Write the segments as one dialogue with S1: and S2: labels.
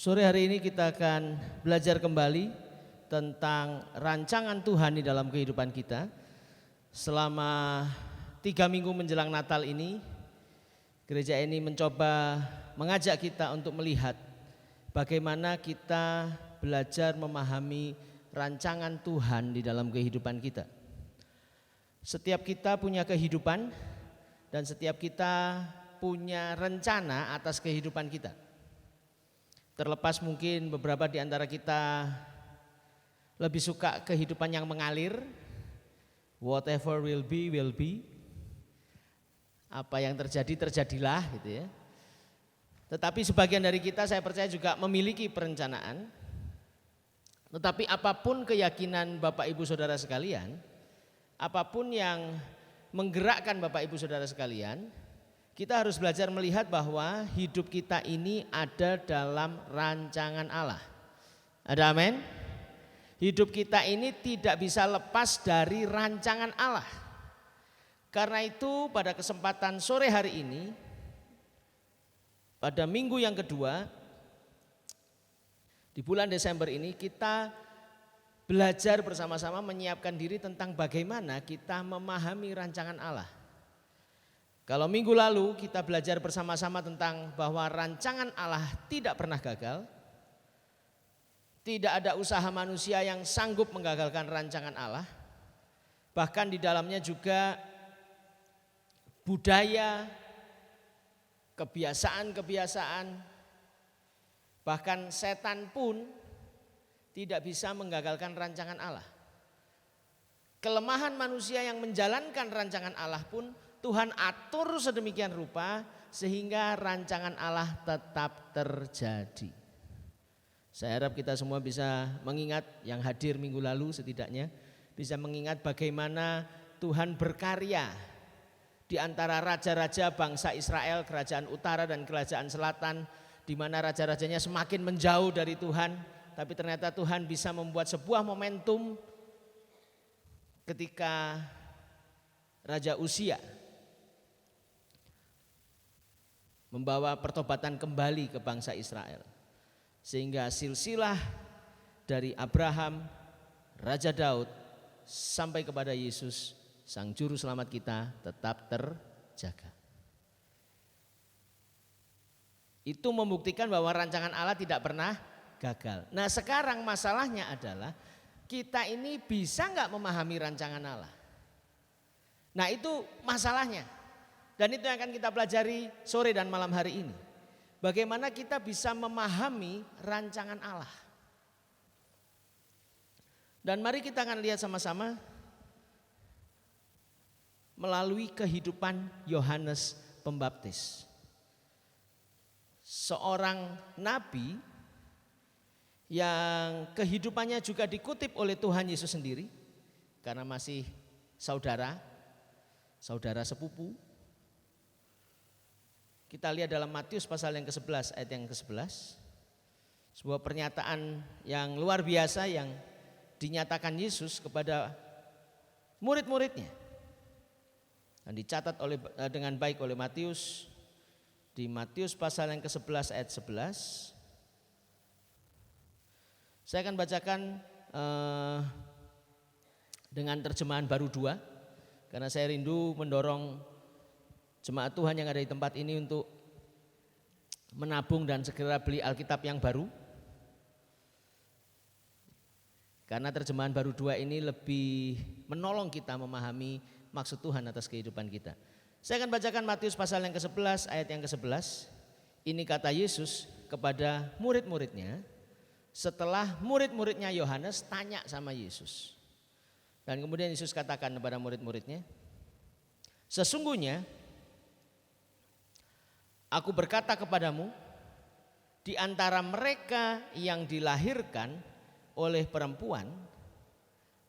S1: Sore hari ini kita akan belajar kembali tentang rancangan Tuhan di dalam kehidupan kita. Selama 3 minggu menjelang Natal ini, gereja ini mencoba mengajak kita untuk melihat bagaimana kita belajar memahami rancangan Tuhan di dalam kehidupan kita. Setiap kita punya kehidupan dan setiap kita punya rencana atas kehidupan kita. Terlepas mungkin beberapa di antara kita lebih suka kehidupan yang mengalir, whatever will be, apa yang terjadi terjadilah gitu ya. Tetapi sebagian dari kita saya percaya juga memiliki perencanaan. Tetapi apapun keyakinan Bapak Ibu Saudara sekalian, apapun yang menggerakkan Bapak Ibu Saudara sekalian, kita harus belajar melihat bahwa hidup kita ini ada dalam rancangan Allah. Ada amin? Hidup kita ini tidak bisa lepas dari rancangan Allah. Karena itu pada kesempatan sore hari ini, pada minggu yang kedua di bulan Desember ini, kita belajar bersama-sama menyiapkan diri tentang bagaimana kita memahami rancangan Allah. Kalau minggu lalu kita belajar bersama-sama tentang bahwa rancangan Allah tidak pernah gagal. Tidak ada usaha manusia yang sanggup menggagalkan rancangan Allah. Bahkan di dalamnya juga budaya, kebiasaan-kebiasaan, bahkan setan pun tidak bisa menggagalkan rancangan Allah. Kelemahan manusia yang menjalankan rancangan Allah pun Tuhan atur sedemikian rupa sehingga rancangan Allah tetap terjadi. Saya harap kita semua bisa mengingat yang hadir minggu lalu setidaknya bisa mengingat bagaimana Tuhan berkarya di antara raja-raja bangsa Israel, kerajaan utara dan kerajaan selatan, di mana raja-rajanya semakin menjauh dari Tuhan, tapi ternyata Tuhan bisa membuat sebuah momentum ketika Raja Uzia membawa pertobatan kembali ke bangsa Israel. Sehingga silsilah dari Abraham, Raja Daud sampai kepada Yesus, Sang Juru Selamat kita tetap terjaga. Itu membuktikan bahwa rancangan Allah tidak pernah gagal. Nah sekarang masalahnya adalah kita ini bisa gak memahami rancangan Allah? Nah itu masalahnya. Dan itu yang akan kita pelajari sore dan malam hari ini. Bagaimana kita bisa memahami rancangan Allah. Dan mari kita akan lihat sama-sama melalui kehidupan Yohanes Pembaptis. Seorang nabi yang kehidupannya juga dikutip oleh Tuhan Yesus sendiri. Karena masih saudara sepupu. Kita lihat dalam Matius pasal yang ke-11 ayat yang ke-11. Sebuah pernyataan yang luar biasa yang dinyatakan Yesus kepada murid-muridnya. Dan dicatat dengan baik oleh Matius. Di Matius pasal yang ke-11 ayat 11. Saya akan bacakan dengan terjemahan baru 2. Karena saya rindu mendorong jemaat Tuhan yang ada di tempat ini untuk menabung dan segera beli Alkitab yang baru. Karena terjemahan baru 2 ini lebih menolong kita memahami maksud Tuhan atas kehidupan kita. Saya akan bacakan Matius pasal yang ke-11 ayat yang ke-11. Ini kata Yesus kepada murid-muridnya setelah murid-muridnya Yohanes tanya sama Yesus. Dan kemudian Yesus katakan kepada murid-muridnya, sesungguhnya aku berkata kepadamu, di antara mereka yang dilahirkan oleh perempuan,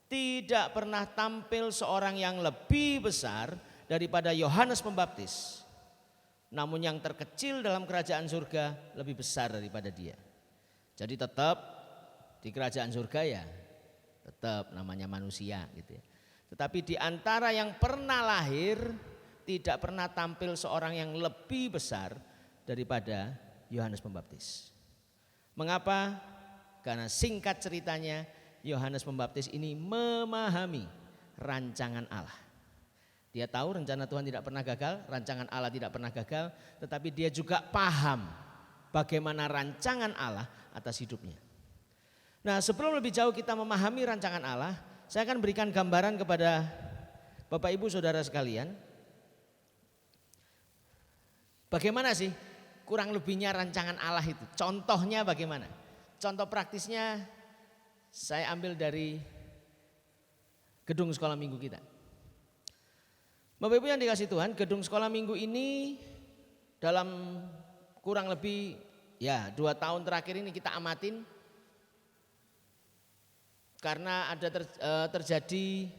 S1: tidak pernah tampil seorang yang lebih besar daripada Yohanes Pembaptis. Namun yang terkecil dalam kerajaan surga lebih besar daripada dia. Jadi tetap di kerajaan surga ya, tetap namanya manusia gitu ya. Tetapi di antara yang pernah lahir, tidak pernah tampil seorang yang lebih besar daripada Yohanes Pembaptis. Mengapa? Karena singkat ceritanya Yohanes Pembaptis ini memahami rancangan Allah. Dia tahu rencana Tuhan tidak pernah gagal, rancangan Allah tidak pernah gagal, tetapi dia juga paham bagaimana rancangan Allah atas hidupnya. Nah, sebelum lebih jauh kita memahami rancangan Allah, saya akan berikan gambaran kepada Bapak Ibu Saudara sekalian. Bagaimana sih kurang lebihnya rancangan Allah itu? Contohnya bagaimana? Contoh praktisnya saya ambil dari gedung sekolah minggu kita. Bapak Ibu yang dikasih Tuhan, gedung sekolah minggu ini dalam kurang lebih 2 tahun terakhir ini kita amatin karena ada terjadi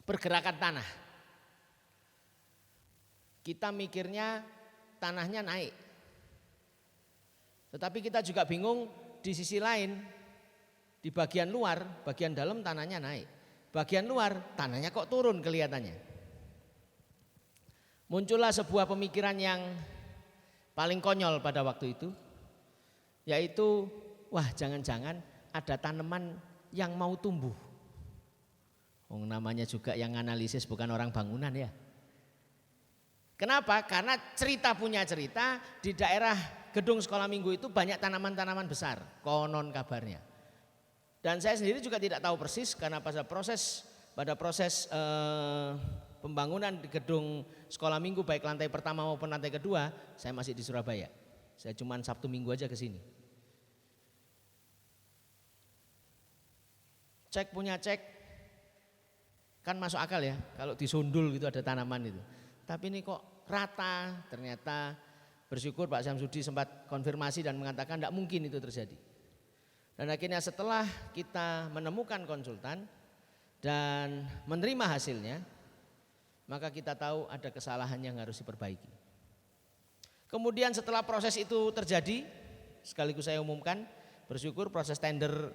S1: pergerakan tanah. Kita mikirnya tanahnya naik, tetapi kita juga bingung di sisi lain, di bagian luar, bagian dalam tanahnya naik, bagian luar tanahnya kok turun kelihatannya. Muncullah sebuah pemikiran yang paling konyol pada waktu itu, yaitu jangan-jangan ada tanaman yang mau tumbuh. Namanya juga yang analisis bukan orang bangunan ya. Kenapa? Karena cerita punya cerita, di daerah gedung sekolah minggu itu banyak tanaman-tanaman besar, konon kabarnya. Dan saya sendiri juga tidak tahu persis karena pada proses pembangunan di gedung sekolah minggu baik lantai pertama maupun lantai kedua, saya masih di Surabaya. Saya cuma Sabtu Minggu aja ke sini. Cek kan masuk akal ya, kalau disundul gitu ada tanaman itu. Tapi ini kok rata, ternyata bersyukur Pak Syamsudi sempat konfirmasi dan mengatakan tidak mungkin itu terjadi. Dan akhirnya setelah kita menemukan konsultan dan menerima hasilnya, maka kita tahu ada kesalahan yang harus diperbaiki. Kemudian setelah proses itu terjadi, sekaligus saya umumkan, bersyukur proses tender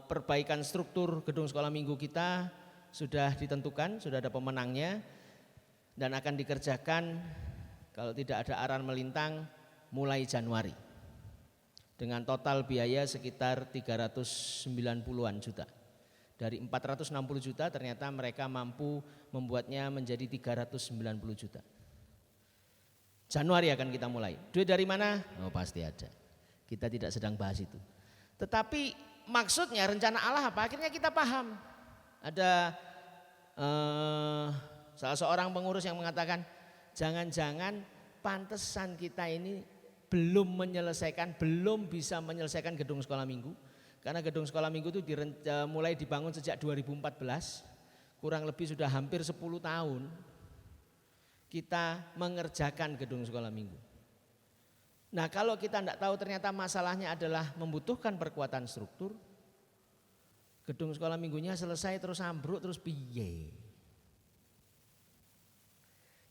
S1: perbaikan struktur gedung sekolah minggu kita sudah ditentukan, sudah ada pemenangnya dan akan dikerjakan kalau tidak ada aral melintang mulai Januari dengan total biaya sekitar 390-an juta. Dari 460 juta ternyata mereka mampu membuatnya menjadi 390 juta. Januari akan kita mulai. Duit dari mana? Pasti ada. Kita tidak sedang bahas itu. Tetapi maksudnya rencana Allah apa? Akhirnya kita paham. Ada salah seorang pengurus yang mengatakan, jangan-jangan pantesan kita ini belum bisa menyelesaikan gedung sekolah minggu. Karena gedung sekolah minggu itu mulai dibangun sejak 2014, kurang lebih sudah hampir 10 tahun kita mengerjakan gedung sekolah minggu. Nah, kalau kita tidak tahu ternyata masalahnya adalah membutuhkan perkuatan struktur, gedung sekolah minggunya selesai terus ambruk terus piye.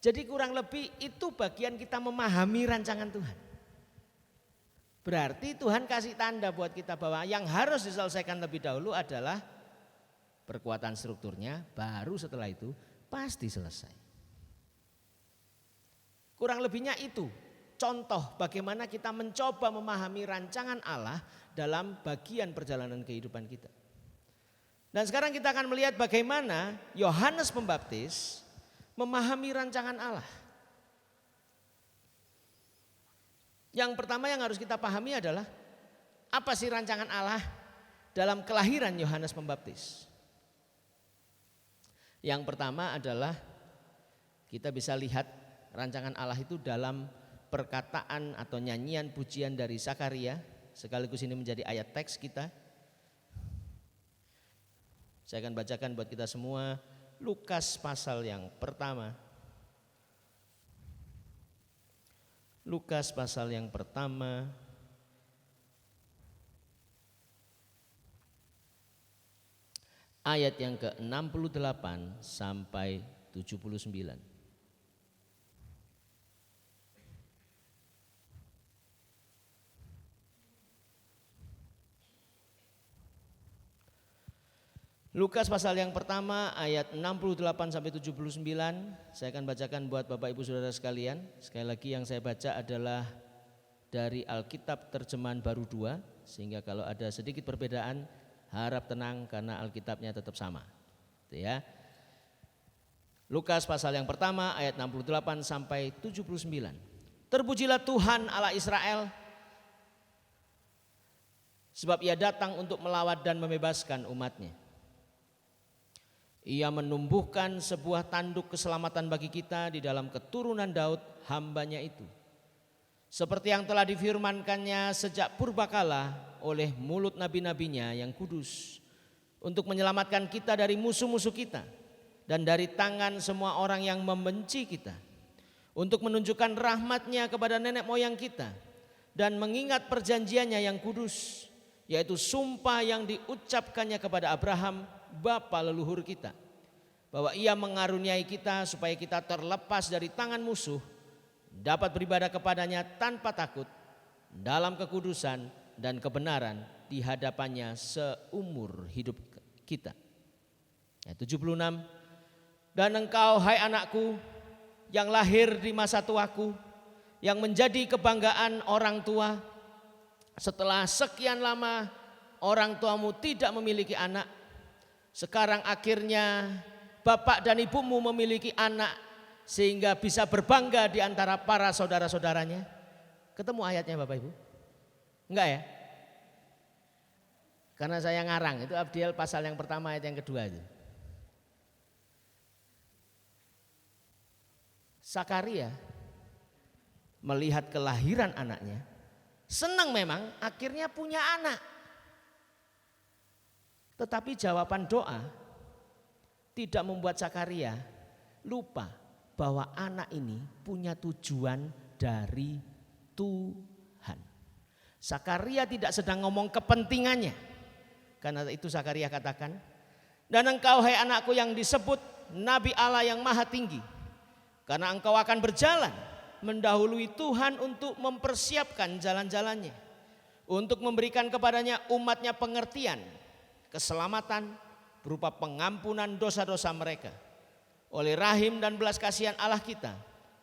S1: Jadi kurang lebih itu bagian kita memahami rancangan Tuhan. Berarti Tuhan kasih tanda buat kita bahwa yang harus diselesaikan lebih dahulu adalah perkuatan strukturnya, baru setelah itu pasti selesai. Kurang lebihnya itu contoh bagaimana kita mencoba memahami rancangan Allah dalam bagian perjalanan kehidupan kita. Dan sekarang kita akan melihat bagaimana Yohanes Pembaptis memahami rancangan Allah. Yang pertama yang harus kita pahami adalah apa sih rancangan Allah dalam kelahiran Yohanes Pembaptis. Yang pertama adalah kita bisa lihat rancangan Allah itu dalam perkataan atau nyanyian pujian dari Zakaria, sekaligus ini menjadi ayat teks kita. Saya akan bacakan buat kita semua Lukas pasal yang pertama. Lukas pasal yang pertama ayat yang ke-68 sampai 79. Lukas pasal yang pertama ayat 68 sampai 79. Saya akan bacakan buat Bapak Ibu Saudara sekalian. Sekali lagi yang saya baca adalah dari Alkitab terjemahan baru 2, sehingga kalau ada sedikit perbedaan harap tenang karena Alkitabnya tetap sama. Itu ya. Lukas pasal yang pertama ayat 68 sampai 79. Terpujilah Tuhan Allah Israel, sebab ia datang untuk melawat dan membebaskan umatnya. Ia menumbuhkan sebuah tanduk keselamatan bagi kita di dalam keturunan Daud hambanya itu, seperti yang telah difirmankannya sejak purbakala oleh mulut nabi-nabinya yang kudus, untuk menyelamatkan kita dari musuh-musuh kita dan dari tangan semua orang yang membenci kita, untuk menunjukkan rahmatnya kepada nenek moyang kita dan mengingat perjanjiannya yang kudus, yaitu sumpah yang diucapkannya kepada Abraham bapa leluhur kita, bahwa ia mengaruniai kita supaya kita terlepas dari tangan musuh, dapat beribadah kepadanya tanpa takut dalam kekudusan dan kebenaran di hadapannya seumur hidup kita. Ayat 76. Dan engkau hai anakku yang lahir di masa tuaku, yang menjadi kebanggaan orang tua, setelah sekian lama orang tuamu tidak memiliki anak, sekarang akhirnya bapak dan ibumu memiliki anak sehingga bisa berbangga di antara para saudara-saudaranya. Ketemu ayatnya Bapak Ibu? Enggak ya? Karena saya ngarang, itu Abdiel pasal yang pertama ayat yang kedua itu. Sakaria melihat kelahiran anaknya, senang memang akhirnya punya anak. Tetapi jawaban doa tidak membuat Sakaria lupa bahwa anak ini punya tujuan dari Tuhan. Sakaria tidak sedang ngomong kepentingannya. Karena itu Sakaria katakan, dan engkau hai anakku yang disebut Nabi Allah yang maha tinggi, karena engkau akan berjalan mendahului Tuhan untuk mempersiapkan jalan-jalannya, untuk memberikan kepadanya umatnya pengertian, keselamatan berupa pengampunan dosa-dosa mereka oleh rahim dan belas kasihan Allah kita.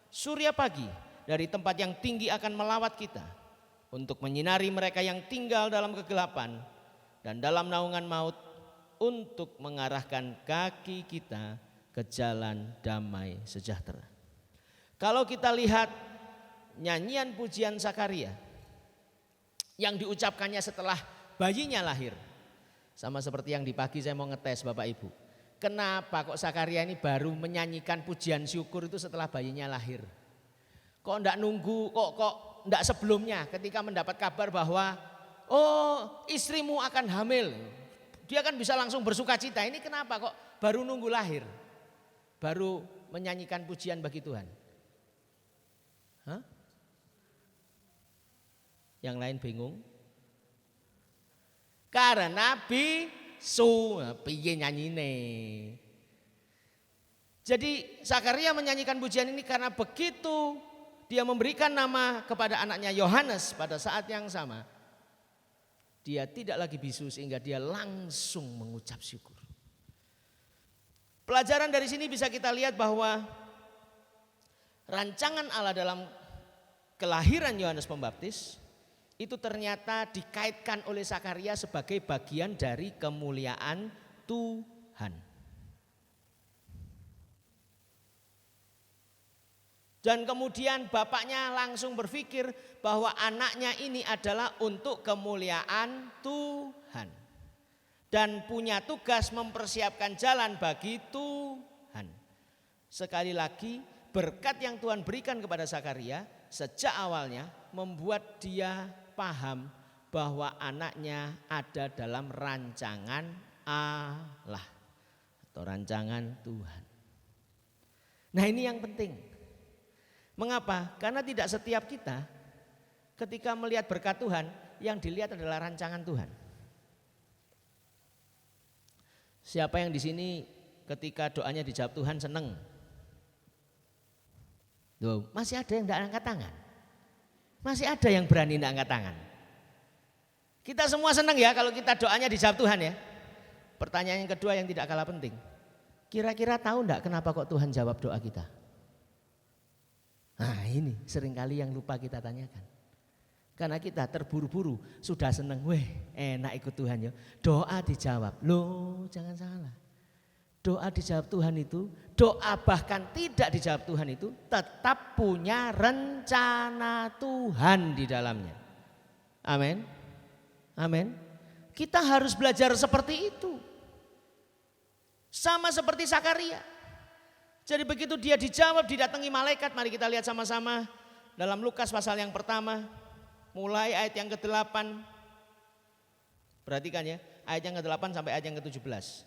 S1: Surya pagi dari tempat yang tinggi akan melawat kita untuk menyinari mereka yang tinggal dalam kegelapan dan dalam naungan maut, untuk mengarahkan kaki kita ke jalan damai sejahtera. Kalau kita lihat nyanyian pujian Sakaria yang diucapkannya setelah bayinya lahir, sama seperti yang di pagi saya mau ngetes Bapak Ibu. Kenapa kok Sakaria ini baru menyanyikan pujian syukur itu setelah bayinya lahir? Kok enggak nunggu, kok enggak sebelumnya ketika mendapat kabar bahwa oh istrimu akan hamil, dia kan bisa langsung bersuka cita. Ini kenapa kok baru nunggu lahir, baru menyanyikan pujian bagi Tuhan? Hah? Yang lain bingung? Karena piye nyanyine. Jadi Sakaria menyanyikan pujian ini karena begitu dia memberikan nama kepada anaknya Yohanes pada saat yang sama, dia tidak lagi bisu sehingga dia langsung mengucap syukur. Pelajaran dari sini bisa kita lihat bahwa rancangan Allah dalam kelahiran Yohanes Pembaptis itu ternyata dikaitkan oleh Sakaria sebagai bagian dari kemuliaan Tuhan. Dan kemudian bapaknya langsung berpikir bahwa anaknya ini adalah untuk kemuliaan Tuhan. Dan punya tugas mempersiapkan jalan bagi Tuhan. Sekali lagi, berkat yang Tuhan berikan kepada Sakaria sejak awalnya membuat dia paham bahwa anaknya ada dalam rancangan Allah atau rancangan Tuhan. Nah ini yang penting. Mengapa? Karena tidak setiap kita ketika melihat berkat Tuhan yang dilihat adalah rancangan Tuhan. Siapa yang di sini ketika doanya dijawab Tuhan seneng? Loh, masih ada yang tidak angkat tangan? Masih ada yang berani tidak angkat tangan? Kita semua senang ya kalau kita doanya dijawab Tuhan ya. Pertanyaan yang kedua yang tidak kalah penting. Kira-kira tahu enggak kenapa kok Tuhan jawab doa kita? Nah ini seringkali yang lupa kita tanyakan. Karena kita terburu-buru, sudah seneng, enak ikut Tuhan ya. Doa dijawab, loh jangan salah. Doa dijawab Tuhan itu, doa bahkan tidak dijawab Tuhan itu tetap punya rencana Tuhan di dalamnya. Amin. Amin. Kita harus belajar seperti itu. Sama seperti Sakaria. Jadi begitu dia dijawab, didatangi malaikat, mari kita lihat sama-sama dalam Lukas pasal yang pertama. Mulai ayat yang ke-8, perhatikan ya, ayat yang ke-8 sampai ayat yang ke-17.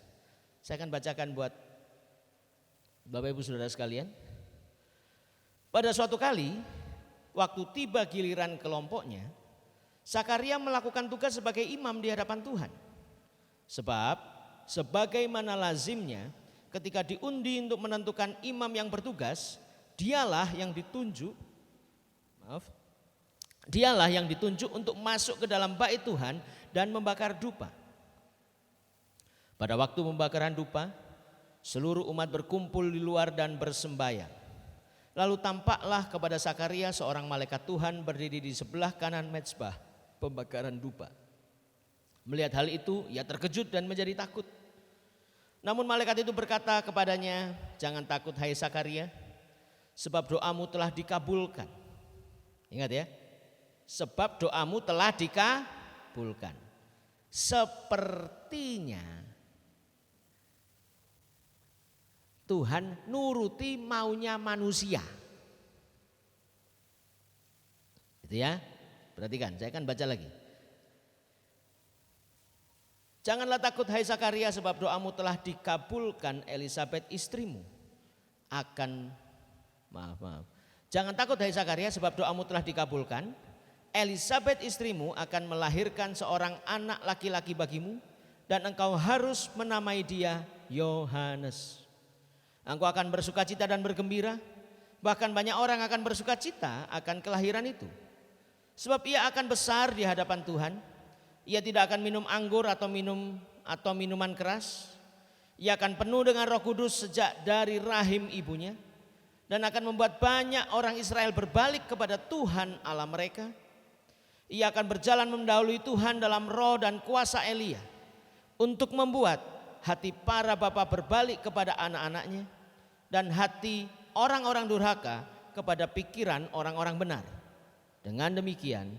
S1: Saya akan bacakan buat Bapak Ibu Saudara sekalian. Pada suatu kali, waktu tiba giliran kelompoknya, Sakaria melakukan tugas sebagai imam di hadapan Tuhan. Sebab, sebagaimana lazimnya, ketika diundi untuk menentukan imam yang bertugas, dialah yang ditunjuk untuk masuk ke dalam bait Tuhan dan membakar dupa. Pada waktu pembakaran dupa, seluruh umat berkumpul di luar dan bersembahyang. Lalu tampaklah kepada Sakaria seorang malaikat Tuhan berdiri di sebelah kanan mezbah pembakaran dupa. Melihat hal itu, ia terkejut dan menjadi takut. Namun malaikat itu berkata kepadanya, "Jangan takut hai Sakaria, sebab doamu telah dikabulkan." Ingat ya, sebab doamu telah dikabulkan. Sepertinya Tuhan nuruti maunya manusia. Itu ya, perhatikan, saya akan baca lagi. Janganlah takut hai Sakaria, sebab doamu telah dikabulkan. Elisabet istrimu akan Jangan takut hai Sakaria, sebab doamu telah dikabulkan. Elisabet istrimu akan melahirkan seorang anak laki-laki bagimu, dan engkau harus menamai dia Yohanes. Engkau akan bersukacita dan bergembira, bahkan banyak orang akan bersukacita akan kelahiran itu. Sebab ia akan besar di hadapan Tuhan. Ia tidak akan minum anggur atau minuman keras. Ia akan penuh dengan Roh Kudus sejak dari rahim ibunya, dan akan membuat banyak orang Israel berbalik kepada Tuhan Allah mereka. Ia akan berjalan mendahului Tuhan dalam roh dan kuasa Elia, untuk membuat hati para bapa berbalik kepada anak-anaknya, dan hati orang-orang durhaka kepada pikiran orang-orang benar. Dengan demikian,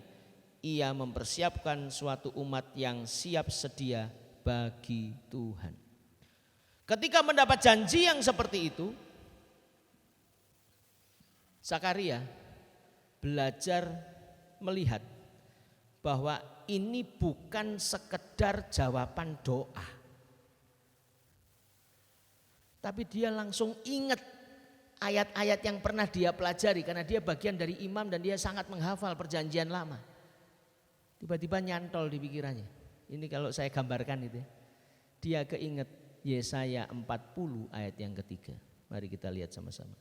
S1: ia mempersiapkan suatu umat yang siap sedia bagi Tuhan. Ketika mendapat janji yang seperti itu, Sakaria belajar melihat bahwa ini bukan sekedar jawaban doa, tapi dia langsung ingat ayat-ayat yang pernah dia pelajari, karena dia bagian dari imam dan dia sangat menghafal perjanjian lama. Tiba-tiba nyantol di pikirannya. Ini kalau saya gambarkan itu, dia keinget Yesaya 40 ayat yang ketiga. Mari kita lihat sama-sama.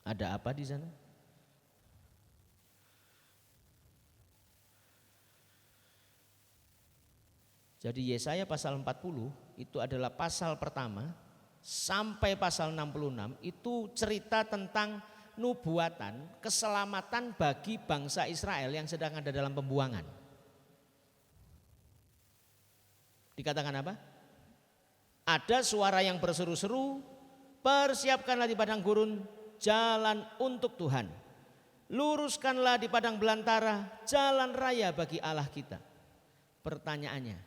S1: Ada apa di sana? Jadi Yesaya pasal 40 itu adalah pasal pertama sampai pasal 66 itu cerita tentang nubuatan keselamatan bagi bangsa Israel yang sedang ada dalam pembuangan. Dikatakan apa? Ada suara yang berseru-seru, persiapkanlah di padang gurun jalan untuk Tuhan. Luruskanlah di padang belantara jalan raya bagi Allah kita. Pertanyaannya,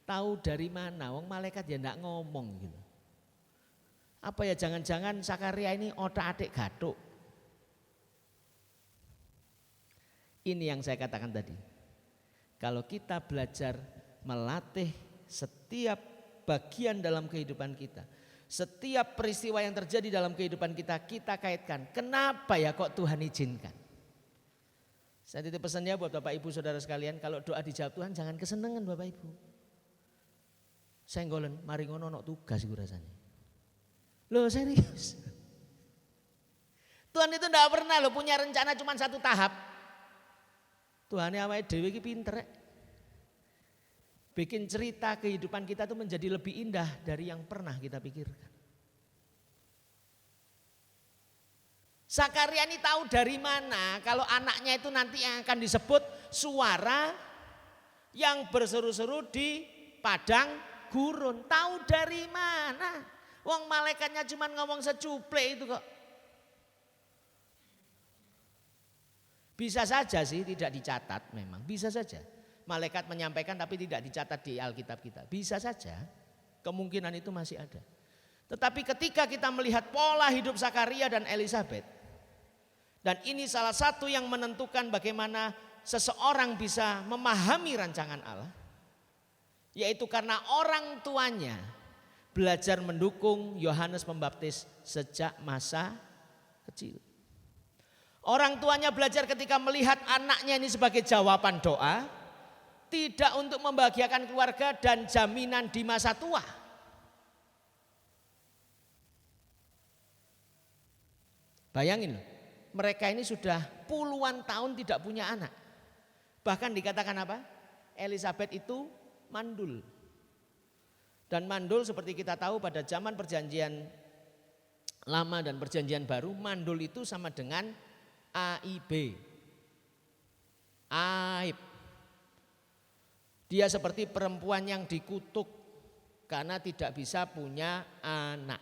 S1: tahu dari mana? Wong malaikat ya enggak ngomong gitu. Apa ya, jangan-jangan Sakaria ini otak-atik gatuk. Ini yang saya katakan tadi. Kalau kita belajar melatih setiap bagian dalam kehidupan kita, setiap peristiwa yang terjadi dalam kehidupan kita, kita kaitkan. Kenapa ya kok Tuhan izinkan? Saya titip pesannya buat Bapak Ibu Saudara sekalian, kalau doa dijawab Tuhan jangan kesenangan Bapak Ibu. Saya ngolen, mari ngono ono tugas iku rasanya. Loh serius. Tuhan itu enggak pernah loh punya rencana cuma satu tahap. Tuhannya awake dhewe iki pinter. Bikin cerita kehidupan kita itu menjadi lebih indah dari yang pernah kita pikirkan. Zakaria ini tahu dari mana kalau anaknya itu nanti yang akan disebut suara yang berseru-seru di padang gurun. Tahu dari mana? Wong malaikatnya cuma ngomong secuplek itu kok. Bisa saja sih tidak dicatat memang, bisa saja. Malaikat menyampaikan tapi tidak dicatat di Alkitab kita. Bisa saja, kemungkinan itu masih ada. Tetapi ketika kita melihat pola hidup Zakaria dan Elisabet, dan ini salah satu yang menentukan bagaimana seseorang bisa memahami rancangan Allah, yaitu karena orang tuanya belajar mendukung Yohanes Pembaptis sejak masa kecil. Orang tuanya belajar ketika melihat anaknya ini sebagai jawaban doa, tidak untuk membahagiakan keluarga dan jaminan di masa tua. Bayangin loh, mereka ini sudah puluhan tahun tidak punya anak. Bahkan dikatakan apa? Elisabet itu mandul. Dan mandul seperti kita tahu pada zaman perjanjian lama dan perjanjian baru, mandul itu sama dengan AIB. Aib. Dia seperti perempuan yang dikutuk karena tidak bisa punya anak.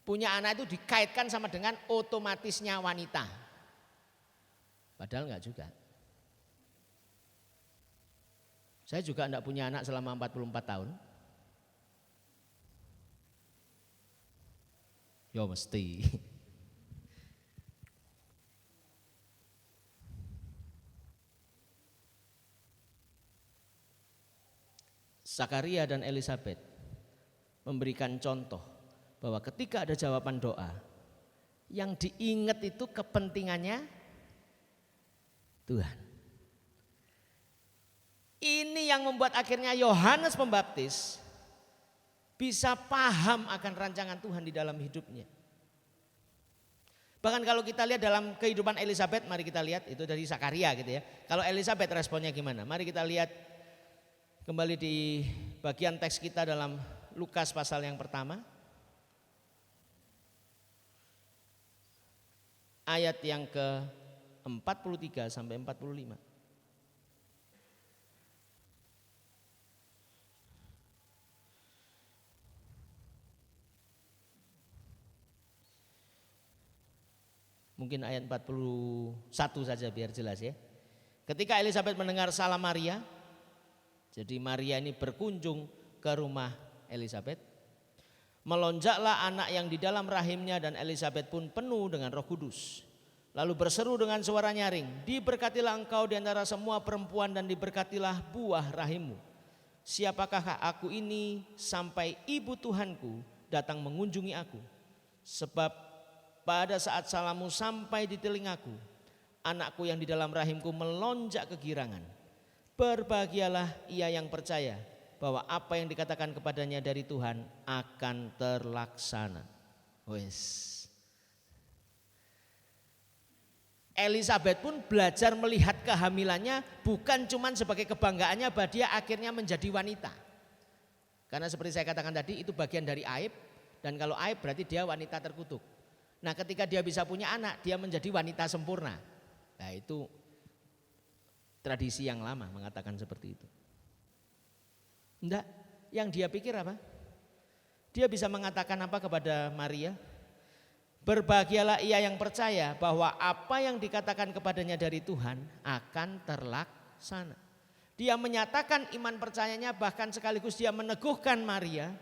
S1: Punya anak itu dikaitkan sama dengan otomatisnya wanita. Padahal enggak juga. Saya juga enggak punya anak selama 44 tahun. Yo mesti. Zakaria dan Elisabet memberikan contoh bahwa ketika ada jawaban doa, yang diingat itu kepentingannya Tuhan. Ini yang membuat akhirnya Yohanes Pembaptis bisa paham akan rancangan Tuhan di dalam hidupnya. Bahkan kalau kita lihat dalam kehidupan Elisabet, mari kita lihat itu dari Zakaria gitu ya. Kalau Elisabet responnya gimana? Mari kita lihat kembali di bagian teks kita dalam Lukas pasal yang pertama. Ayat yang ke-43 sampai 45. Mungkin ayat 41 saja biar jelas ya. Ketika Elisabet mendengar salam Maria, jadi Maria ini berkunjung ke rumah Elisabet. Melonjaklah anak yang di dalam rahimnya dan Elisabet pun penuh dengan Roh Kudus. Lalu berseru dengan suara nyaring, diberkatilah engkau di antara semua perempuan dan diberkatilah buah rahimmu. Siapakah aku ini sampai ibu Tuhanku datang mengunjungi aku? Sebab pada saat salammu sampai di telingaku, anakku yang di dalam rahimku melonjak kegirangan. Berbahagialah ia yang percaya bahwa apa yang dikatakan kepadanya dari Tuhan akan terlaksana. Elisabet pun belajar melihat kehamilannya bukan cuma sebagai kebanggaannya bahwa dia akhirnya menjadi wanita. Karena seperti saya katakan tadi itu bagian dari aib, dan kalau aib berarti dia wanita terkutuk. Nah ketika dia bisa punya anak, dia menjadi wanita sempurna. Nah itu tradisi yang lama mengatakan seperti itu. Enggak, yang dia pikir apa? Dia bisa mengatakan apa kepada Maria? Berbahagialah ia yang percaya bahwa apa yang dikatakan kepadanya dari Tuhan akan terlaksana. Dia menyatakan iman percayanya, bahkan sekaligus dia meneguhkan Maria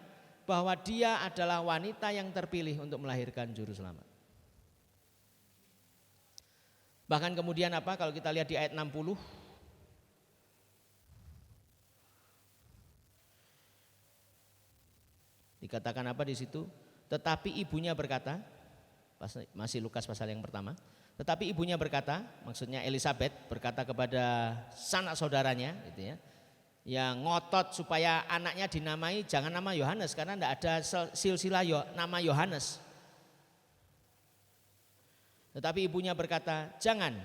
S1: bahwa dia adalah wanita yang terpilih untuk melahirkan juru selamat. Bahkan kemudian apa kalau kita lihat di ayat 60, dikatakan apa di situ? Tetapi ibunya berkata, masih Lukas pasal yang pertama. Tetapi ibunya berkata, maksudnya Elisabet berkata kepada sanak saudaranya, gitu ya, yang ngotot supaya anaknya dinamai jangan nama Yohanes karena tidak ada silsilah nama Yohanes. Tetapi ibunya berkata, jangan,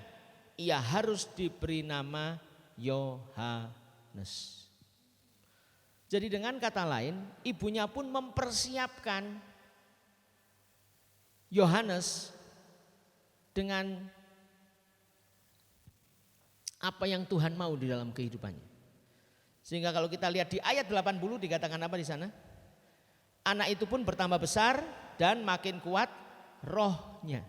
S1: ia harus diberi nama Yohanes. Jadi dengan kata lain, ibunya pun mempersiapkan Yohanes dengan apa yang Tuhan mau di dalam kehidupannya. Sehingga kalau kita lihat di ayat 80 dikatakan apa di sana? Anak itu pun bertambah besar dan makin kuat rohnya.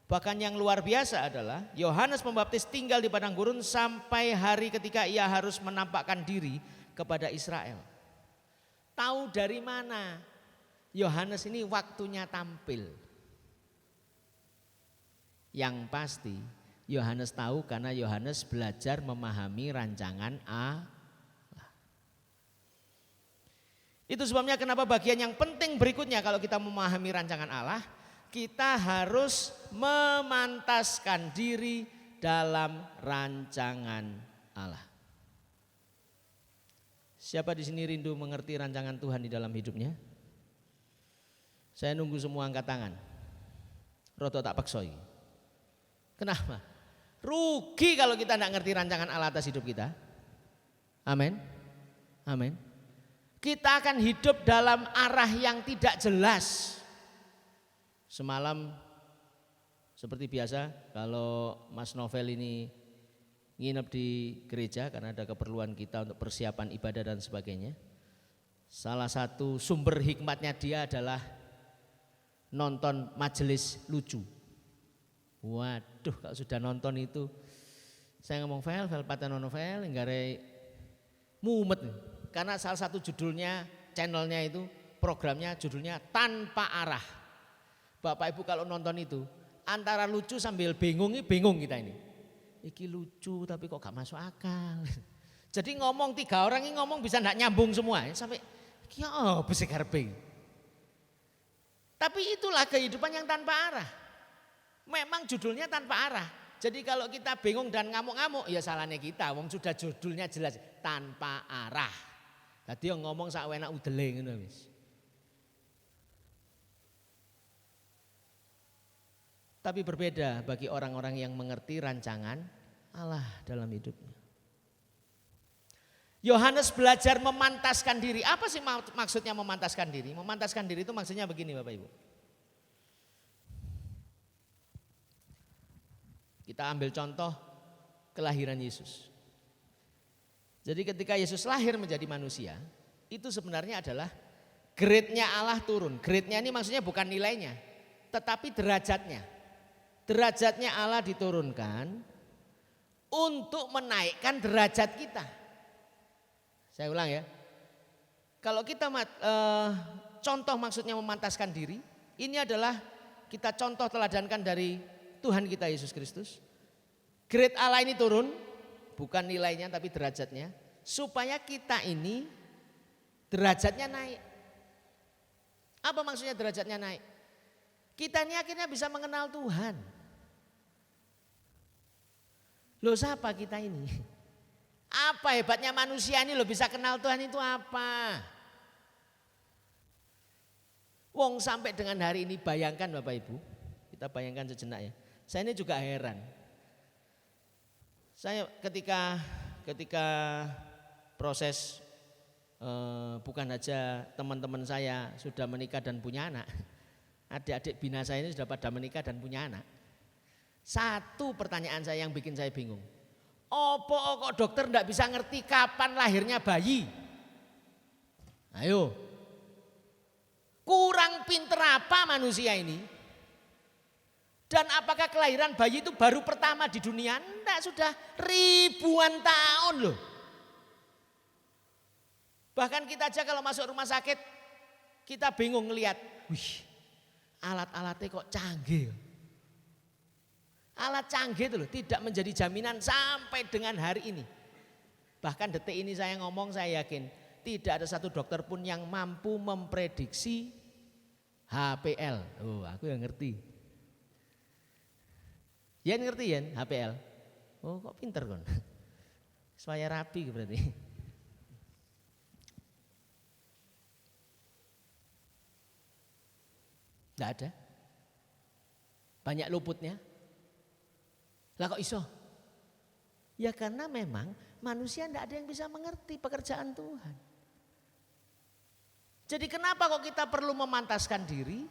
S1: Bahkan yang luar biasa adalah Yohanes Pembaptis tinggal di padang gurun sampai hari ketika ia harus menampakkan diri kepada Israel. Tahu dari mana Yohanes ini waktunya tampil? Yang pasti Yohanes tahu karena Yohanes belajar memahami rancangan Allah. Itu sebabnya kenapa bagian yang penting berikutnya kalau kita memahami rancangan Allah, kita harus memantaskan diri dalam rancangan Allah. Siapa di sini rindu mengerti rancangan Tuhan di dalam hidupnya? Saya nunggu semua angkat tangan. Roto tak paksoi. Kenapa? Rugi kalau kita tidak ngerti rancangan Allah atas hidup kita. Amin. Amin. Kita akan hidup dalam arah yang tidak jelas. Semalam seperti biasa kalau Mas Novel ini nginep di gereja karena ada keperluan kita untuk persiapan ibadah dan sebagainya. Salah satu sumber hikmatnya dia adalah nonton majelis lucu. Waduh, kalau sudah nonton itu saya ngomong Vel pateno novel enggare mumet. Karena salah satu judulnya, channelnya itu, programnya judulnya Tanpa Arah. Bapak Ibu kalau nonton itu antara lucu sambil bingung kita ini. Iki lucu tapi kok gak masuk akal. Jadi ngomong 3 orang ini ngomong bisa gak nyambung semua. Sampai ya apa sih karepe. Tapi itulah kehidupan yang tanpa arah. Memang judulnya tanpa arah. Jadi kalau kita bingung dan ngamuk-ngamuk ya salahnya kita. Wong sudah judulnya jelas tanpa arah. Tadi yang ngomong sak enak udele ngono wis. Tapi berbeda bagi orang-orang yang mengerti rancangan Allah dalam hidupnya. Yohanes belajar memantaskan diri. Apa sih maksudnya memantaskan diri? Memantaskan diri itu maksudnya begini Bapak Ibu. Kita ambil contoh kelahiran Yesus. Jadi ketika Yesus lahir menjadi manusia, itu sebenarnya adalah grade-nya Allah turun. Grade-nya ini maksudnya bukan nilainya, tetapi derajatnya. Derajatnya Allah diturunkan untuk menaikkan derajat kita. Saya ulang ya. Kalau kita contoh maksudnya memantaskan diri, ini adalah kita contoh teladankan dari Tuhan kita Yesus Kristus. Grade Allah ini turun, bukan nilainya tapi derajatnya, supaya kita ini derajatnya naik. Apa maksudnya derajatnya naik? Kita ini akhirnya bisa mengenal Tuhan. Loh siapa kita ini? Apa hebatnya manusia ini loh bisa kenal Tuhan itu apa? Wong sampai dengan hari ini bayangkan Bapak Ibu, kita bayangkan sejenak ya. Saya ini juga heran. Saya ketika proses bukan saja teman-teman saya sudah menikah dan punya anak, adik-adik bina saya ini sudah pada menikah dan punya anak. Satu pertanyaan saya yang bikin saya bingung. Opo kok dokter enggak bisa ngerti kapan lahirnya bayi? Ayo. Kurang pinter apa manusia ini? Dan apakah kelahiran bayi itu baru pertama di dunia? Enggak, sudah ribuan tahun loh. Bahkan kita aja kalau masuk rumah sakit, kita bingung ngelihat, wih, alat-alatnya kok canggih. Alat canggih itu loh, tidak menjadi jaminan sampai dengan hari ini. Bahkan detik ini saya ngomong, saya yakin tidak ada satu dokter pun yang mampu memprediksi HPL. Oh, aku yang ngerti. Yen ngerti Yen HPL? Oh, kok pinter kon. Supaya rapi berarti. Tidak ada. Banyak luputnya. Lah kok iso? Ya karena memang manusia tidak ada yang bisa mengerti pekerjaan Tuhan. Jadi kenapa kok kita perlu memantaskan diri?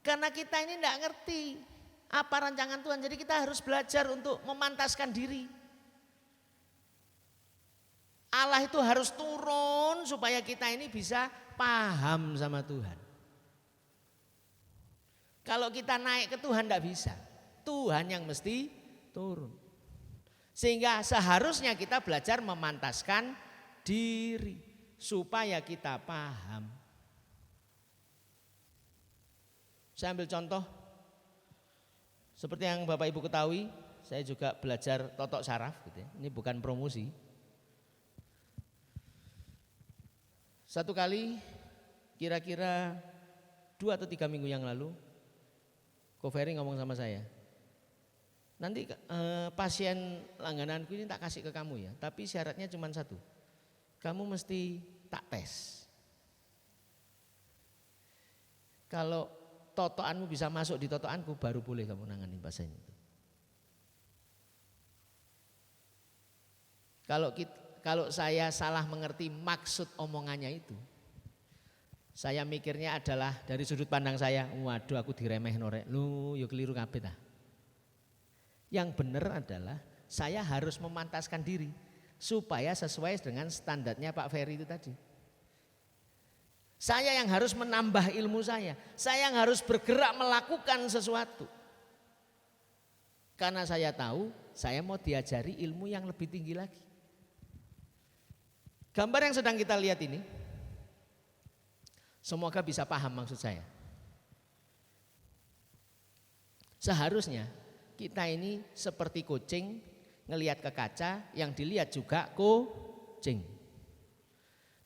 S1: Karena kita ini tidak ngerti. Apa rancangan Tuhan? Jadi kita harus belajar untuk memantaskan diri. Allah itu harus turun supaya kita ini bisa paham sama Tuhan. Kalau kita naik ke Tuhan tidak bisa. Tuhan yang mesti turun. Sehingga seharusnya kita belajar memantaskan diri supaya kita paham. Saya ambil contoh seperti yang Bapak Ibu ketahui, saya juga belajar totok saraf gitu ya. Ini bukan promosi. Satu kali kira-kira 2 atau 3 minggu yang lalu, Ko Ferry ngomong sama saya, nanti pasien langgananku ini tak kasih ke kamu ya, tapi syaratnya cuma satu, kamu mesti tak tes. Kalau totoanmu bisa masuk di totoanku baru boleh kamu nanganin pasien itu. Kalau saya salah mengerti maksud omongannya itu, saya mikirnya adalah dari sudut pandang saya, waduh aku diremeh norek, lu yuk keliru kabeh ta. Yang benar adalah saya harus memantaskan diri supaya sesuai dengan standarnya Pak Ferry itu tadi. Saya yang harus menambah ilmu saya yang harus bergerak melakukan sesuatu. Karena saya tahu saya mau diajari ilmu yang lebih tinggi lagi. Gambar yang sedang kita lihat ini, semoga bisa paham maksud saya. Seharusnya kita ini seperti kucing ngelihat ke kaca, yang dilihat juga kucing.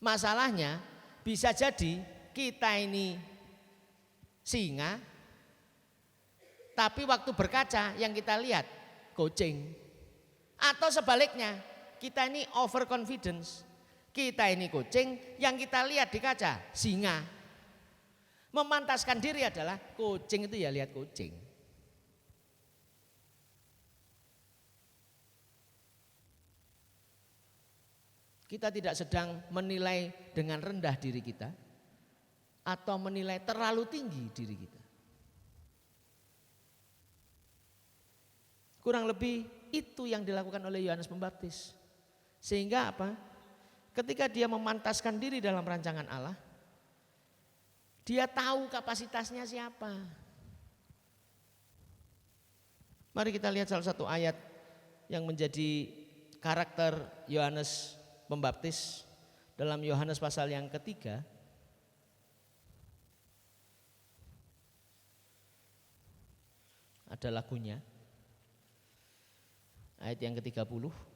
S1: Masalahnya bisa jadi kita ini singa, tapi waktu berkaca yang kita lihat kucing. Atau sebaliknya, kita ini overconfidence. Kita ini kucing, yang kita lihat di kaca singa. Memantaskan diri adalah kucing itu ya lihat kucing. Kita tidak sedang menilai dengan rendah diri kita atau menilai terlalu tinggi diri kita. Kurang lebih itu yang dilakukan oleh Yohanes Pembaptis. Sehingga apa? Ketika dia memantaskan diri dalam rancangan Allah, dia tahu kapasitasnya siapa. Mari kita lihat salah satu ayat yang menjadi karakter Yohanes Pembaptis dalam Yohanes pasal yang ketiga. Ada lagunya. Ayat yang ke-30.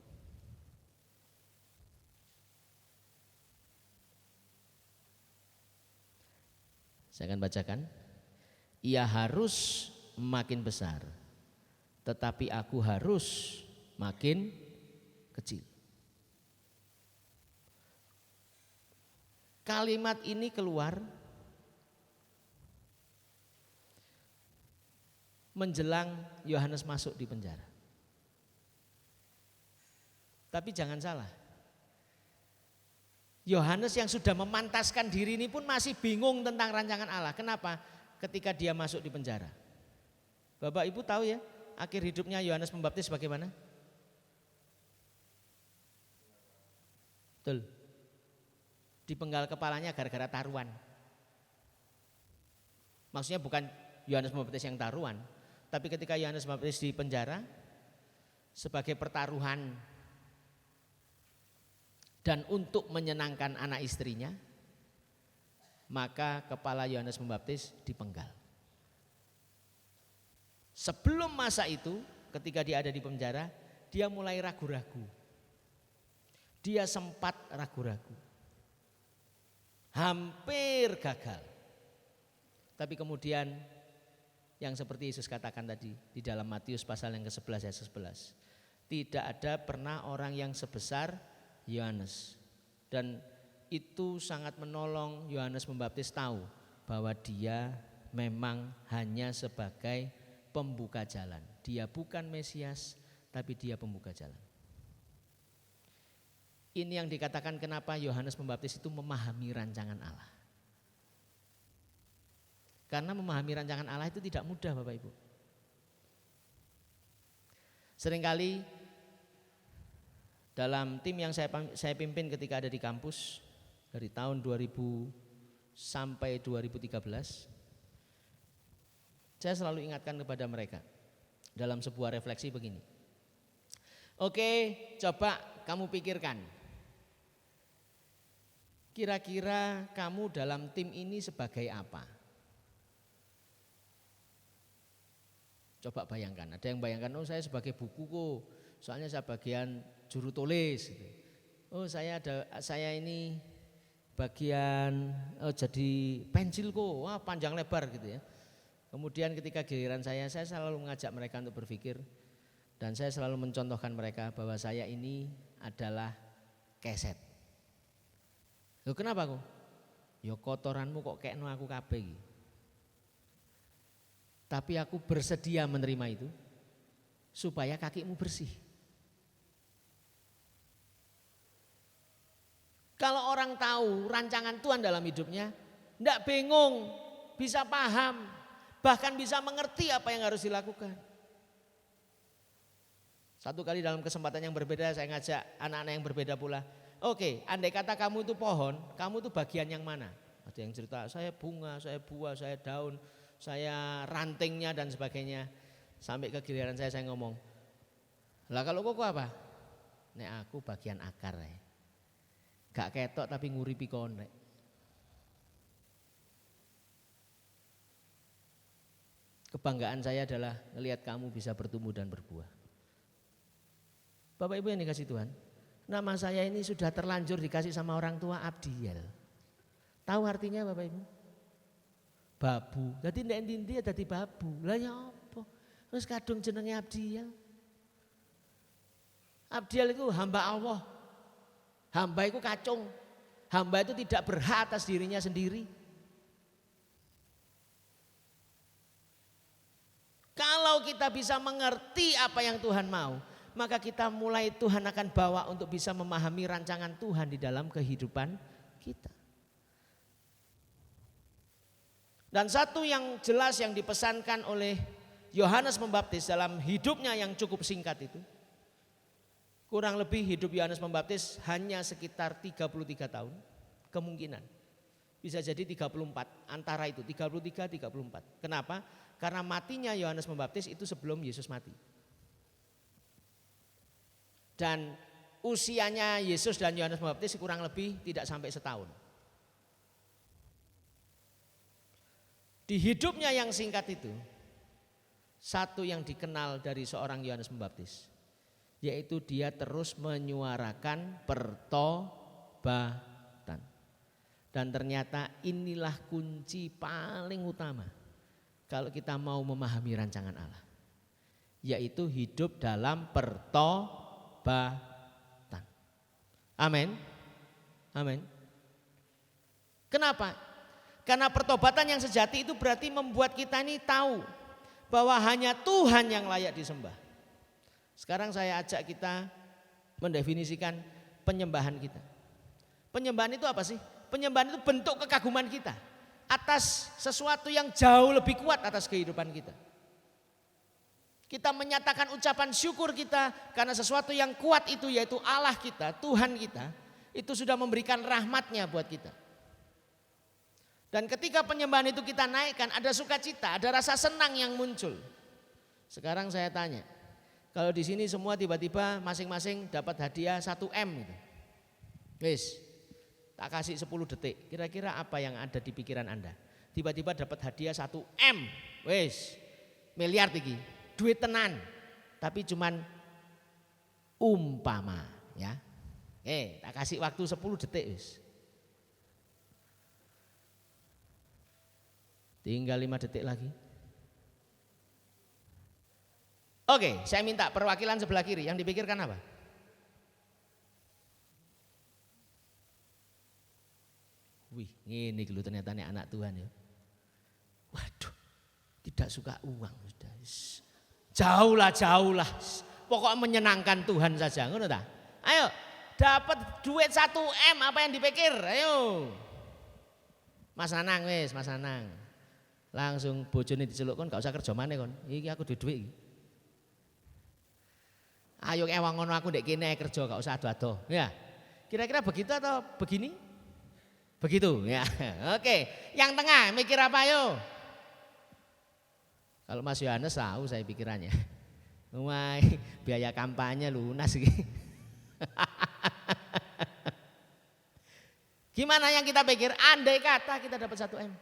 S1: Saya akan bacakan. Ia harus makin besar, tetapi aku harus makin kecil. Kalimat ini keluar menjelang Yohanes masuk di penjara. Tapi jangan salah, Yohanes yang sudah memantaskan diri ini pun masih bingung tentang rancangan Allah. Kenapa? Ketika dia masuk di penjara. Bapak Ibu tahu ya, akhir hidupnya Yohanes Pembaptis bagaimana? Betul. Dipenggal kepalanya gara-gara taruhan. Maksudnya bukan Yohanes Pembaptis yang taruhan, tapi ketika Yohanes Pembaptis di penjara sebagai pertaruhan dan untuk menyenangkan anak istrinya, maka kepala Yohanes Pembaptis dipenggal. Sebelum masa itu, ketika dia ada di penjara, dia mulai ragu-ragu. Dia sempat ragu-ragu. Hampir gagal. Tapi kemudian yang seperti Yesus katakan tadi di dalam Matius pasal yang ke-11 ayat 11. Tidak ada pernah orang yang sebesar Yohanes. Dan itu sangat menolong Yohanes Pembaptis tahu bahwa dia memang hanya sebagai pembuka jalan. Dia bukan Mesias, tapi dia pembuka jalan. Ini yang dikatakan kenapa Yohanes Pembaptis itu memahami rancangan Allah. Karena memahami rancangan Allah itu tidak mudah Bapak Ibu. Seringkali dalam tim yang saya pimpin ketika ada di kampus dari tahun 2000 sampai 2013, saya selalu ingatkan kepada mereka dalam sebuah refleksi begini. Oke, coba kamu pikirkan. Kira-kira kamu dalam tim ini sebagai apa? Coba bayangkan, ada yang bayangkan, oh saya sebagai buku kok, soalnya saya bagian juru tulis. Gitu. Oh saya ini bagian jadi pensil kok, wah panjang lebar gitu ya. Kemudian ketika giliran saya selalu mengajak mereka untuk berpikir dan saya selalu mencontohkan mereka bahwa saya ini adalah keset. Loh kenapa kok? Ya kotoranmu kok kekno aku kabeh iki. Tapi aku bersedia menerima itu supaya kakimu bersih. Kalau orang tahu rancangan Tuhan dalam hidupnya, enggak bingung, bisa paham, bahkan bisa mengerti apa yang harus dilakukan. Satu kali dalam kesempatan yang berbeda saya ngajak anak-anak yang berbeda pula. Oke, andai kata kamu itu pohon, kamu itu bagian yang mana? Ada yang cerita, saya bunga, saya buah, saya daun, saya rantingnya dan sebagainya. Sampai ke giliran saya ngomong, lah kalau kok apa? Nek aku bagian akar ya. Gak ketok tapi nguripi konek. Kebanggaan saya adalah melihat kamu bisa bertumbuh dan berbuah. Bapak Ibu yang dikasih Tuhan, nama saya ini sudah terlanjur dikasih sama orang tua Abdiel. Tahu artinya Bapak Ibu? Babu. Jadi ndak endi-endi dadi babu. Lah ya apa? Terus kadung jenenge Abdiel. Abdiel itu hamba Allah. Hamba itu kacung. Hamba itu tidak berhak atas dirinya sendiri. Kalau kita bisa mengerti apa yang Tuhan mau, maka kita mulai Tuhan akan bawa untuk bisa memahami rancangan Tuhan di dalam kehidupan kita. Dan satu yang jelas yang dipesankan oleh Yohanes Pembaptis dalam hidupnya yang cukup singkat itu, kurang lebih hidup Yohanes Pembaptis hanya sekitar 33 tahun, kemungkinan. Bisa jadi 34, antara itu 33, 34. Kenapa? Karena matinya Yohanes Pembaptis itu sebelum Yesus mati. Dan usianya Yesus dan Yohanes Pembaptis kurang lebih tidak sampai setahun. Di hidupnya yang singkat itu, satu yang dikenal dari seorang Yohanes Pembaptis, yaitu dia terus menyuarakan pertobatan. Dan ternyata inilah kunci paling utama kalau kita mau memahami rancangan Allah, yaitu hidup dalam pertobatan. Amin. Amin. Kenapa? Karena pertobatan yang sejati itu berarti membuat kita ini tahu bahwa hanya Tuhan yang layak disembah. Sekarang saya ajak kita mendefinisikan penyembahan kita. Penyembahan itu apa sih? Penyembahan itu bentuk kekaguman kita atas sesuatu yang jauh lebih kuat atas kehidupan kita. Kita menyatakan ucapan syukur kita karena sesuatu yang kuat itu yaitu Allah kita, Tuhan kita, itu sudah memberikan rahmatnya buat kita. Dan ketika penyembahan itu kita naikkan, ada sukacita, ada rasa senang yang muncul. Sekarang saya tanya, kalau di sini semua tiba-tiba masing-masing dapat hadiah 1M gitu. Wis, tak kasih 10 detik. Kira-kira apa yang ada di pikiran Anda? Tiba-tiba dapat hadiah 1M. Wis, miliar tinggi. Duit tenan. Tapi cuman umpama ya. Tak kasih waktu 10 detik wis. Tinggal 5 detik lagi. Oke, saya minta perwakilan sebelah kiri. Yang dipikirkan apa? Wih, ini dulu ternyata nih anak Tuhan ya. Waduh, tidak suka uang sudah. Jauh lah. Pokoknya menyenangkan Tuhan saja. Ngono ta? Ayo, dapat duit 1M apa yang dipikir? Ayo. Mas Nanang wis, Mas Nanang. Langsung bojone diceluk kon gak usah kerja maneh kon. Iki aku duwe duit iki. Ayo ewang ngono aku ndek kene kerja gak usah ado-ado. Ya. Kira-kira begitu atau begini? Begitu ya. Oke, yang tengah mikir apa yo? Kalau Mas Yohanes tahu saya pikirannya. Wah, biaya kampanye lunas gitu. Gimana yang kita pikir? Andai kata kita dapat 1 M.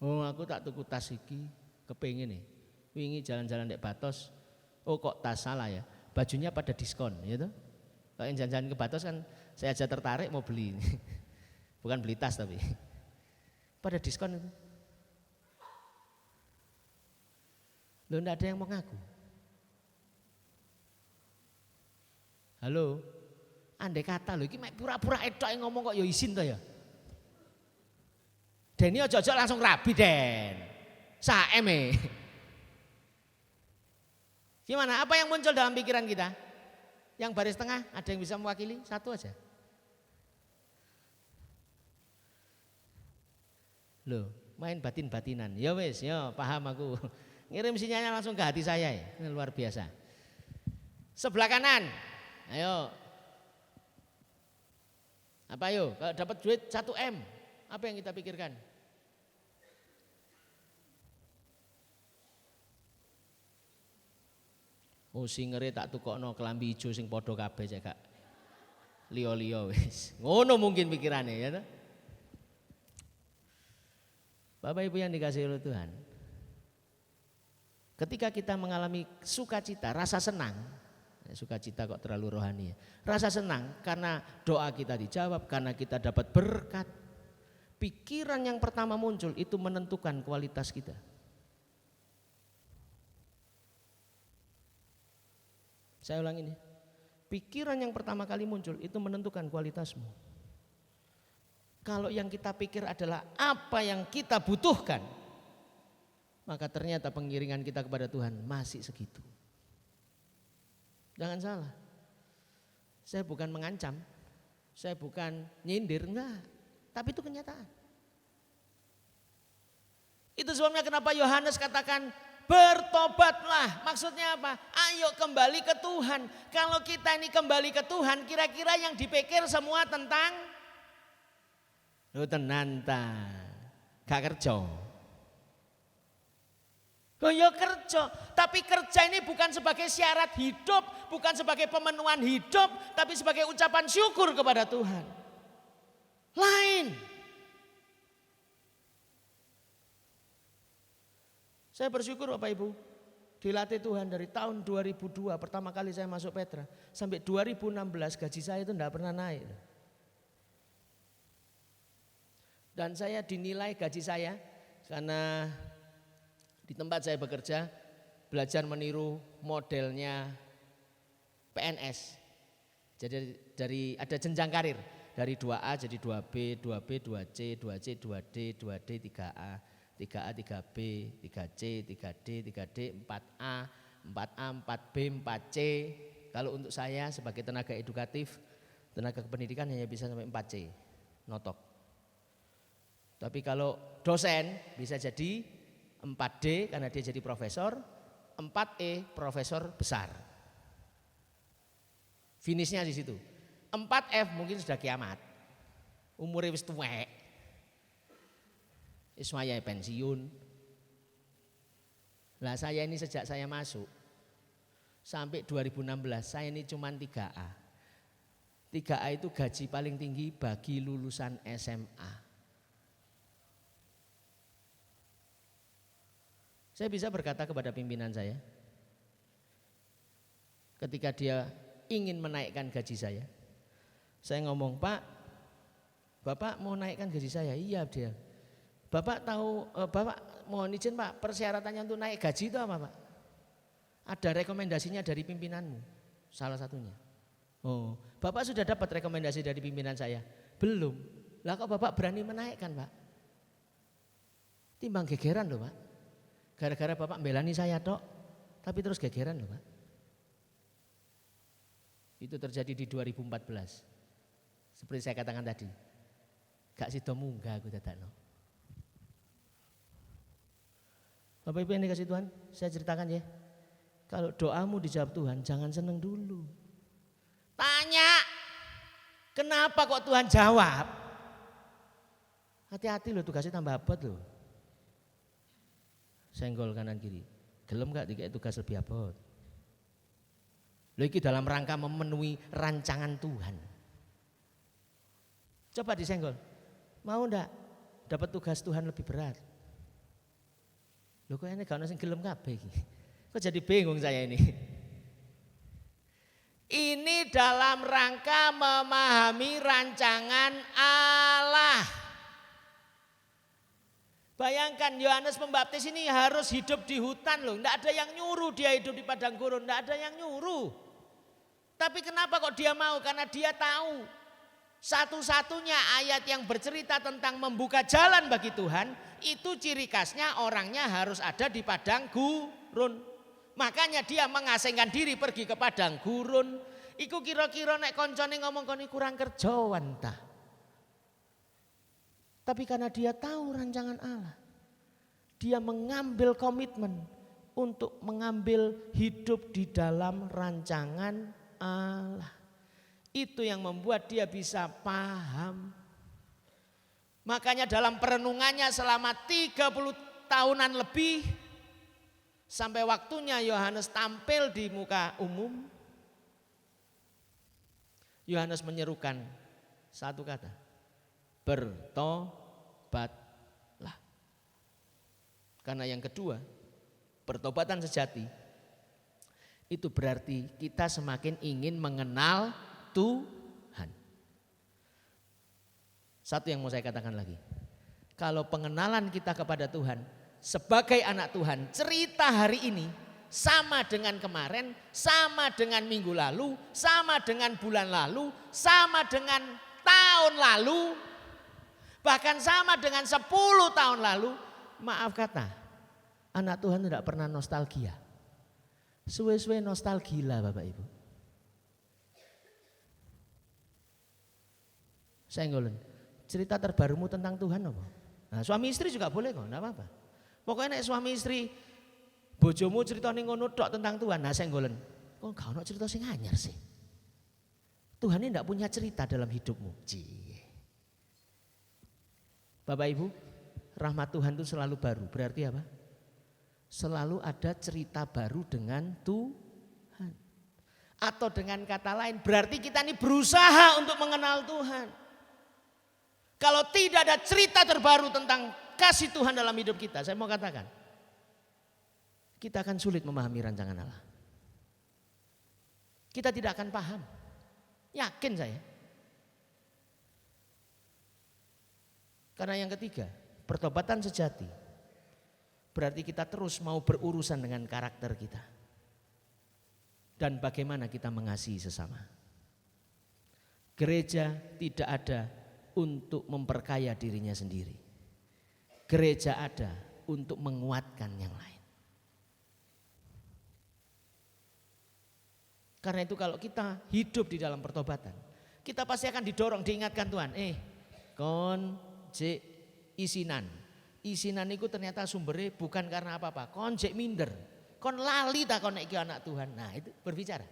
S1: Oh, aku tak tuku tas iki, kepengin nih. Wingi jalan-jalan dek Batos. Oh, kok tas salah ya? Bajunya pada diskon, ya toh? Kalau yang jalan-jalan ke Batos kan saya aja tertarik mau beli. Bukan beli tas tapi pada diskon itu. Loh, enggak ada yang mau ngaku. Halo, andai kata loh, ini pura-pura edok yang ngomong kok ya izin toh ya. Den ini ojo-ojo langsung rabi Den. Saeme. Gimana? Apa yang muncul dalam pikiran kita? Yang baris tengah ada yang bisa mewakili? Satu aja. Loh, main batin-batinan. Ya wes, ya paham aku. Ngirim sinyalnya langsung ke hati saya ya. Ini luar biasa. Sebelah kanan. Ayo. Apa yuk? Kalau dapat duit 1 M, apa yang kita pikirkan? Oh singere tak tukokno kelambi ijo sing padha kabeh cek gak liya-liya wis. Ngono mungkin pikirannya ya toh. Bapak Ibu yang dikasihi oleh Tuhan. Ketika kita mengalami sukacita, rasa senang, sukacita kok terlalu rohani ya. Rasa senang karena doa kita dijawab, karena kita dapat berkat. Pikiran yang pertama muncul itu menentukan kualitas kita. Saya ulang ini. Pikiran yang pertama kali muncul itu menentukan kualitasmu. Kalau yang kita pikir adalah apa yang kita butuhkan, maka ternyata pengiringan kita kepada Tuhan masih segitu. Jangan salah. Saya bukan mengancam, saya bukan nyindir, enggak. Tapi itu kenyataan. Itu sebabnya kenapa Yohanes katakan bertobatlah. Maksudnya apa? Ayo kembali ke Tuhan. Kalau kita ini kembali ke Tuhan, kira-kira yang dipikir semua tentang lu tenan ta, gak kerja. Oh ya kerja, tapi kerja ini bukan sebagai syarat hidup, bukan sebagai pemenuhan hidup, tapi sebagai ucapan syukur kepada Tuhan. Lain. Saya bersyukur Bapak Ibu, dilatih Tuhan dari tahun 2002 pertama kali saya masuk Petra sampai 2016 gaji saya itu tidak pernah naik. Dan saya dinilai gaji saya karena di tempat saya bekerja belajar meniru modelnya PNS. Jadi dari ada jenjang karir dari 2A jadi 2B, 2B, 2C, 2C, 2D, 2D, 3A. 3A, 3B, 3C, 3D, 3D, 4A, 4A, 4B, 4C. Kalau untuk saya sebagai tenaga edukatif, tenaga kependidikan hanya bisa sampai 4C, notok. Tapi kalau dosen bisa jadi 4D karena dia jadi profesor, 4E profesor besar. Finishnya di situ. 4F mungkin sudah kiamat. Umurnya wis tuwek. Iswaya pensiun. Lah saya ini sejak saya masuk sampai 2016 saya ini cuma 3A. 3A itu gaji paling tinggi bagi lulusan SMA. Saya bisa berkata kepada pimpinan saya ketika dia ingin menaikkan gaji saya ngomong, Pak, Bapak mau naikkan gaji saya? Iya dia. Bapak tahu, Bapak mohon izin Pak, persyaratannya untuk naik gaji itu apa Pak? Ada rekomendasinya dari pimpinanmu, salah satunya. Oh, Bapak sudah dapat rekomendasi dari pimpinan saya? Belum. Lah kok Bapak berani menaikkan Pak? Timbang gegeran loh Pak. Gara-gara Bapak membelani saya tok, tapi terus gegeran loh Pak. Itu terjadi di 2014. Seperti saya katakan tadi, gak sido munggah aku dadakno. Bapak Ibu yang dikasih Tuhan, saya ceritakan ya. Kalau doamu dijawab Tuhan, jangan seneng dulu. Tanya, kenapa kok Tuhan jawab? Hati-hati loh, tugasnya tambah abot loh. Senggol kanan kiri. Gelem gak dikasih tugas lebih abot? Loh ini dalam rangka memenuhi rancangan Tuhan. Coba disenggol. Mau ndak dapat tugas Tuhan lebih berat? Loh kok ini gak ada yang gelem kabeh iki. Kok jadi bingung saya ini. Ini dalam rangka memahami rancangan Allah. Bayangkan Yohanes Pembaptis ini harus hidup di hutan loh. Tidak ada yang nyuruh dia hidup di padang gurun. Tidak ada yang nyuruh. Tapi kenapa kok dia mau? Karena dia tahu satu-satunya ayat yang bercerita tentang membuka jalan bagi Tuhan. Itu ciri khasnya orangnya harus ada di padang gurun. Makanya dia mengasingkan diri pergi ke padang gurun. Iku kira-kira nek koncone ngomong koni kurang kerjaan ta. Tapi karena dia tahu rancangan Allah, dia mengambil komitmen untuk mengambil hidup di dalam rancangan Allah. Itu yang membuat dia bisa paham. Makanya dalam perenungannya selama 30 tahunan lebih, sampai waktunya Yohanes tampil di muka umum, Yohanes menyerukan satu kata, bertobatlah. Karena yang kedua, pertobatan sejati itu berarti kita semakin ingin mengenal Tuhan. Satu yang mau saya katakan lagi, kalau pengenalan kita kepada Tuhan sebagai anak Tuhan, cerita hari ini sama dengan kemarin, sama dengan minggu lalu, sama dengan bulan lalu, sama dengan tahun lalu, bahkan sama dengan 10 tahun lalu. Maaf kata, anak Tuhan tidak pernah nostalgia. Suwe-suwe nostalgia Bapak Ibu. Saya ngulun, cerita terbarumu tentang Tuhan apa? Nah, suami istri juga boleh kok, enggak apa-apa. Pokoknya nek suami istri bojomu ceritane ngono tok tentang Tuhan, nah saya ngulun. Kok gak ono cerita sing anyar sih? Tuhan ini enggak punya cerita dalam hidupmu. Bapak Ibu, rahmat Tuhan itu selalu baru. Berarti apa? Selalu ada cerita baru dengan Tuhan. Atau dengan kata lain, berarti kita ini berusaha untuk mengenal Tuhan. Kalau tidak ada cerita terbaru tentang kasih Tuhan dalam hidup kita, saya mau katakan, kita akan sulit memahami rancangan Allah. Kita tidak akan paham. Yakin saya. Karena yang ketiga, pertobatan sejati berarti kita terus mau berurusan dengan karakter kita. Dan bagaimana kita mengasihi sesama. Gereja tidak ada untuk memperkaya dirinya sendiri. Gereja ada untuk menguatkan yang lain. Karena itu kalau kita hidup di dalam pertobatan, kita pasti akan didorong, diingatkan Tuhan, kon jek isinan. Isinan itu ternyata sumbernya bukan karena apa-apa, kon jek minder. Kon lali tak kon iki anak Tuhan. Nah, itu berbicara.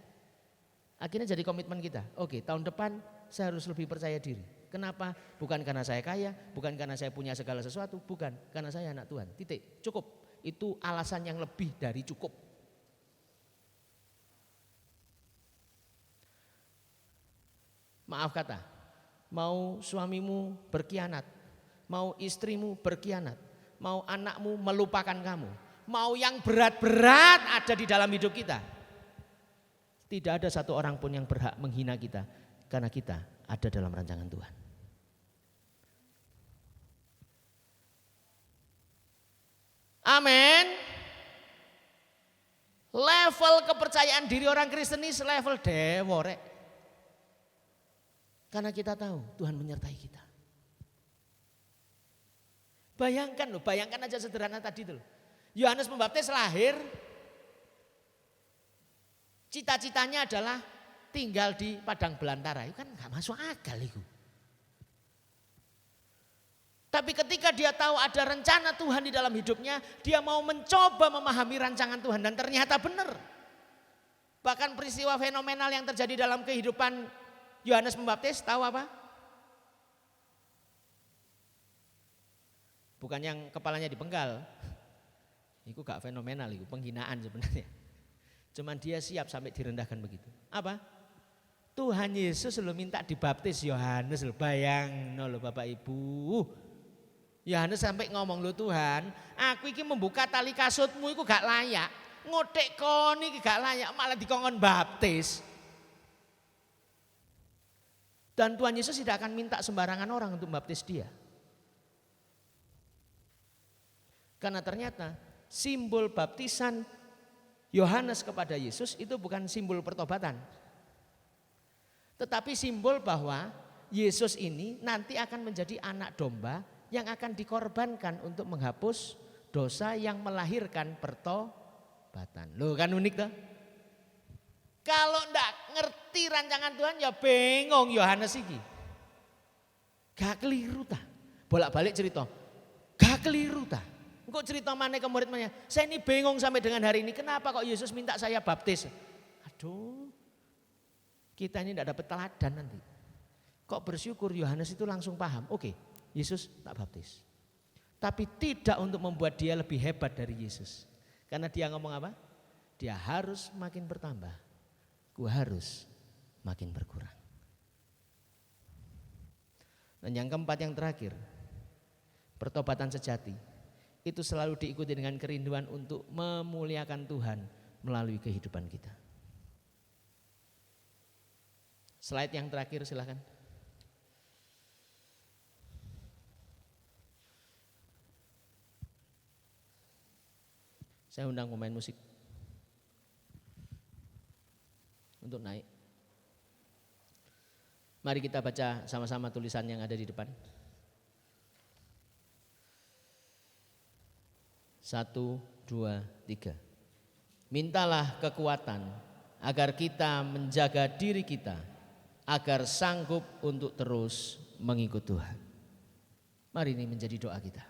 S1: Akhirnya jadi komitmen kita. Oke, tahun depan saya harus lebih percaya diri. Kenapa? Bukan karena saya kaya, bukan karena saya punya segala sesuatu, bukan karena saya anak Tuhan. Titik, cukup. Itu alasan yang lebih dari cukup. Maaf kata, mau suamimu berkhianat, mau istrimu berkhianat, mau anakmu melupakan kamu, mau yang berat-berat ada di dalam hidup kita. Tidak ada satu orang pun yang berhak menghina kita, karena kita ada dalam rancangan Tuhan. Amin. Level kepercayaan diri orang Kristen ini selevel deworek. Karena kita tahu Tuhan menyertai kita. Bayangkan loh, bayangkan aja sederhana tadi tuh. Yohanes Pembaptis lahir, cita-citanya adalah tinggal di padang belantara. Itu kan gak masuk akal itu. Tapi ketika dia tahu ada rencana Tuhan di dalam hidupnya, dia mau mencoba memahami rancangan Tuhan dan ternyata benar. Bahkan peristiwa fenomenal yang terjadi dalam kehidupan Yohanes Pembaptis, tahu apa? Bukan yang kepalanya dipenggal. Itu gak fenomenal, itu penghinaan sebenarnya. Cuman dia siap sampai direndahkan begitu. Apa? Tuhan Yesus lo minta dibaptis Yohanes, lo bayang lo Bapak Ibu. Yohanes sampai ngomong, lo Tuhan, aku ini membuka tali kasutmu itu gak layak. Ngotek koni gak layak, malah dikongkon baptis. Dan Tuhan Yesus tidak akan minta sembarangan orang untuk baptis dia. Karena ternyata simbol baptisan Yohanes kepada Yesus itu bukan simbol pertobatan. Tetapi simbol bahwa Yesus ini nanti akan menjadi anak domba yang akan dikorbankan untuk menghapus dosa yang melahirkan pertobatan. Loh kan unik tuh. Kalau ndak ngerti rancangan Tuhan ya bengong Yohanes iki. Gak keliru ta. Bolak-balik cerita. Gak keliru ta. Kok cerita mana ke murid-muridnya, saya ini bingung sampai dengan hari ini, kenapa kok Yesus minta saya baptis? Aduh, kita ini tidak dapat teladan nanti. Kok bersyukur Yohanes itu langsung paham, oke, Yesus tak baptis. Tapi tidak untuk membuat dia lebih hebat dari Yesus. Karena dia ngomong apa? Dia harus makin bertambah, ku harus makin berkurang. Dan yang keempat, yang terakhir, pertobatan sejati. Itu selalu diikuti dengan kerinduan untuk memuliakan Tuhan melalui kehidupan kita. Slide yang terakhir silakan. Saya undang pemain musik untuk naik. Mari kita baca sama-sama tulisan yang ada di depan. 1, 2, 3. Mintalah kekuatan agar kita menjaga diri kita agar sanggup untuk terus mengikut Tuhan. Mari ini menjadi doa kita.